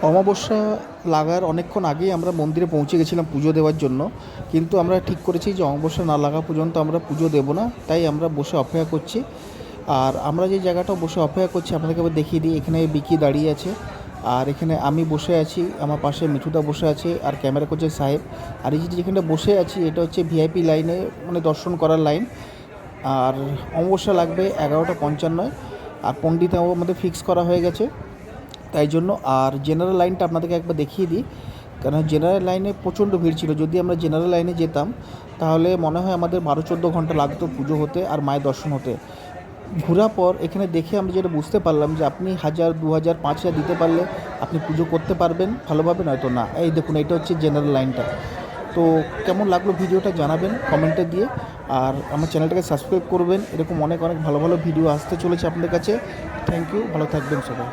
অমাবস্যা লাগার অনেকক্ষণ আগেই আমরা মন্দিরে পৌঁছে গেছিলাম পুজো দেওয়ার জন্য, কিন্তু আমরা ঠিক করেছি যে অমাবস্যা না লাগা পর্যন্ত আমরা পুজো দেবো না, তাই আমরা বসে অপেক্ষা করছি। আর আমরা যে জায়গাটা বসে অপেক্ষা করছি আপনাদেরকে আবার দেখিয়ে দিই। এখানে বিকি দাঁড়িয়ে আছে, আর এখানে আমি বসে আছি, আমার পাশে মিঠুদা বসে আছে, আর ক্যামেরা করছে সাহেব। আর এই যে যেখানটা বসে আছি এটা হচ্ছে ভিআইপি লাইনে, মানে দর্শন করার লাইন। আর অমাবস্যা লাগবে 11:55, আর পণ্ডিতও আমাদের ফিক্স করা হয়ে গেছে, তাই জন্য। আর জেনারেল লাইনটা আপনাদেরকে একবার দেখিয়ে দিই, কারণ জেনারেল লাইনে প্রচণ্ড ভিড় ছিল। যদি আমরা জেনারেল লাইনে যেতাম তাহলে মনে হয় আমাদের 12-14 ঘন্টা লাগতো পুজো হতে আর মায়ের দর্শন হতে। ঘোরার পর এখানে দেখে আমরা যেটা বুঝতে পারলাম যে আপনি 1000, 2000, 5000 দিতে পারলে আপনি পুজো করতে পারবেন ভালোভাবে, নয়তো না। এই দেখুন, এটা হচ্ছে জেনারেল লাইনটা। তো কেমন লাগলো ভিডিওটা জানাবেন কমেন্টে দিয়ে, আর আমার চ্যানেলটাকে সাবস্ক্রাইব করবেন। এরকম অনেক অনেক ভালো ভালো ভিডিও আসতে চলেছে আপনাদের কাছে। থ্যাংক ইউ, ভালো থাকবেন সবাই।